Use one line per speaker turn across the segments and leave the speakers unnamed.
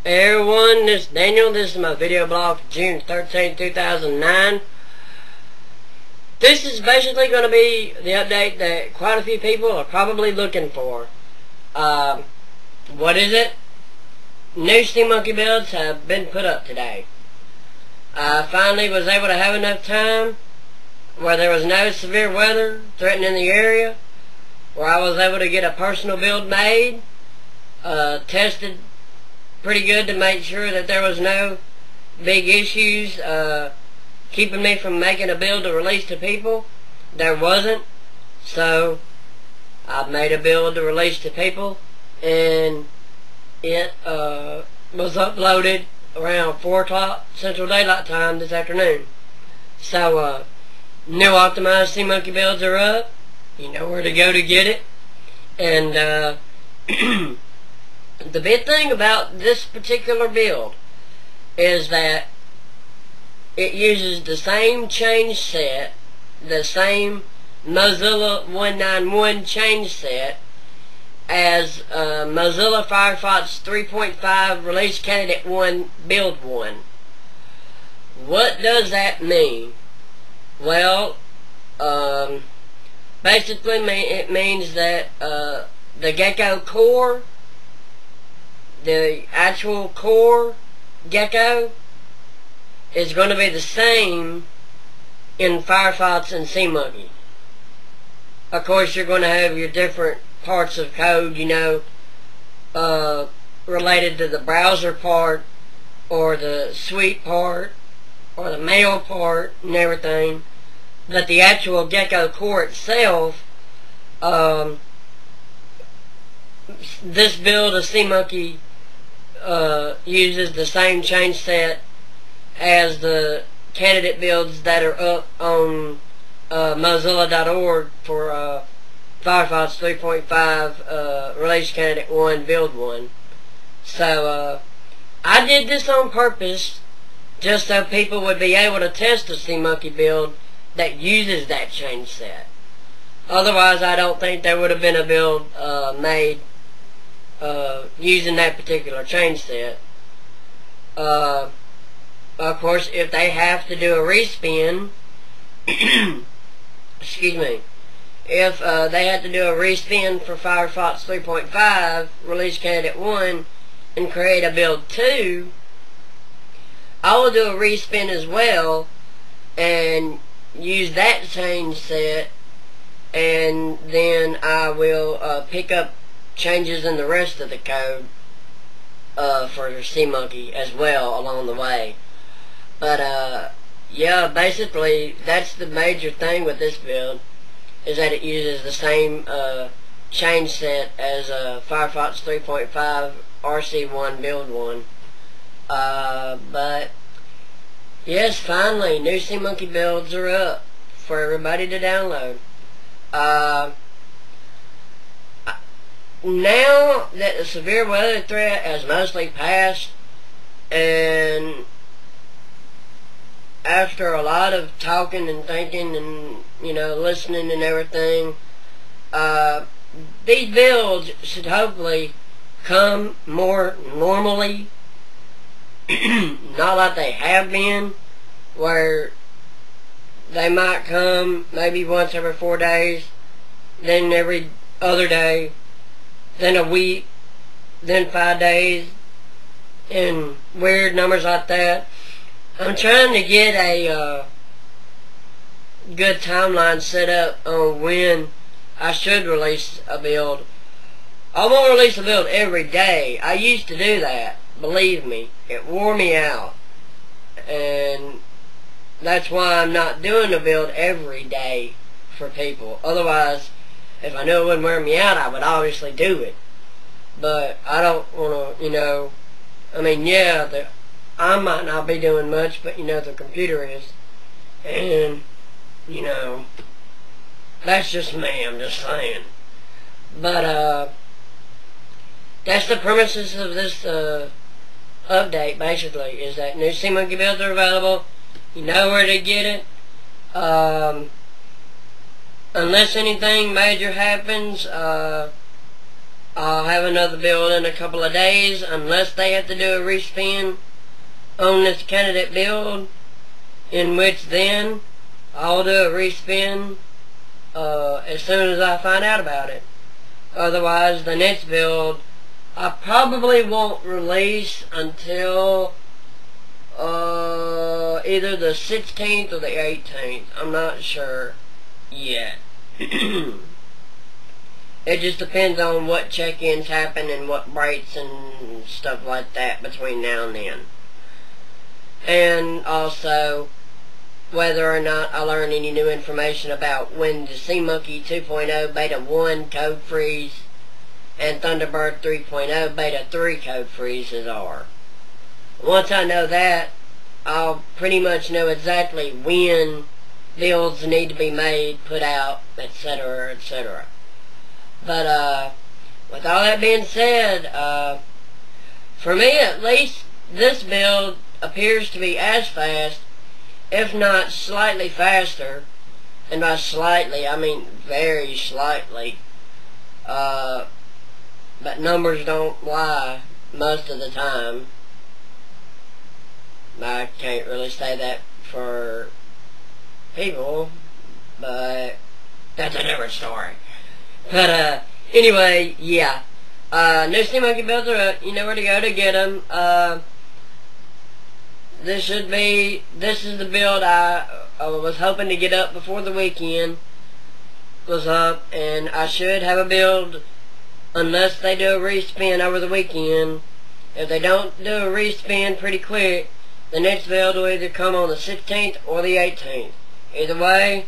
Hey everyone, this is Daniel. This is my video blog for June 13, 2009. This is basically going to be the update that quite a few people are probably looking for. What is it? New SeaMonkey builds have been put up today. I finally was able to have enough time where there was no severe weather threatening the area, where I was able to get a personal build made, tested pretty good to make sure that there was no big issues keeping me from making a build to release to people. There wasn't, so I made a build to release to people, and it was uploaded around 4 o'clock Central Daylight Time this afternoon. So new optimized SeaMonkey builds are up. You know where to go to get it. And the big thing about this particular build is that it uses the same change set, the same Mozilla 191 change set as Mozilla Firefox 3.5 Release Candidate 1 Build 1. What does that mean? Well, basically it means that the Gecko core, the actual core Gecko, is going to be the same in Firefox and SeaMonkey. Of course, you're going to have your different parts of code, you know, related to the browser part, or the suite part, or the mail part, and everything. But the actual Gecko core itself, this build of SeaMonkey uses the same change set as the candidate builds that are up on Mozilla.org for Firefox 3.5 Release Candidate 1 Build 1. So I did this on purpose just so people would be able to test a SeaMonkey build that uses that change set. Otherwise, I don't think there would have been a build made using that particular change set. Of course, if they have to do a respin, excuse me, if they had to do a respin for Firefox 3.5 Release Candidate 1 and create a build 2, I will do a respin as well and use that change set, and then I will pick up changes in the rest of the code for SeaMonkey as well along the way. But yeah, basically that's the major thing with this build, is that it uses the same change set as Firefox 3.5 RC1 Build 1. But yes, finally, new SeaMonkey builds are up for everybody to download. Now that the severe weather threat has mostly passed, and after a lot of talking and thinking and, you know, listening and everything, these builds should hopefully come more normally, not like they have been, where they might come maybe once every 4 days, then every other day, then a week, then 5 days, and weird numbers like that. I'm trying to get a good timeline set up on when I should release a build. I won't release a build every day. I used to do that. Believe me, it wore me out. And that's why I'm not doing a build every day for people. Otherwise, if I knew it wouldn't wear me out, I would obviously do it. But I don't want to, you know, I mean, yeah, I might not be doing much, but, you know, the computer is. And, you know, that's just me, I'm just saying. But, that's the premises of this update, basically, is that new SeaMonkey builds are available. You know where to get it. Unless anything major happens, I'll have another build in a couple of days, unless they have to do a respin on this candidate build, in which then I'll do a respin as soon as I find out about it. Otherwise, the next build I probably won't release until either the 16th or the 18th. I'm not sure yet. It just depends on what check-ins happen and what breaks and stuff like that between now and then. And also whether or not I learn any new information about when the SeaMonkey 2.0 Beta 1 code freeze and Thunderbird 3.0 Beta 3 code freezes are. Once I know that, I'll pretty much know exactly when builds need to be made, put out, etc., etc. But, with all that being said, for me at least, this build appears to be as fast, if not slightly faster, and by slightly, I mean very slightly, but numbers don't lie most of the time. I can't really say that for people, but that's a different story. But, anyway, yeah. New SeaMonkey builds are up. You know where to go to get them. This is the build I was hoping to get up before the weekend was up, and I should have a build unless they do a respin over the weekend. If they don't do a respin pretty quick, the next build will either come on the 16th or the 18th. Either way,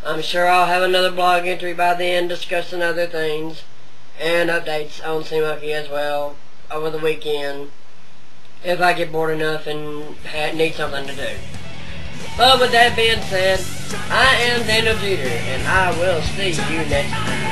I'm sure I'll have another blog entry by then discussing other things and updates on SeaMonkey as well over the weekend if I get bored enough and need something to do. But with that being said, I am Daniel Jeter, and I will see you next time.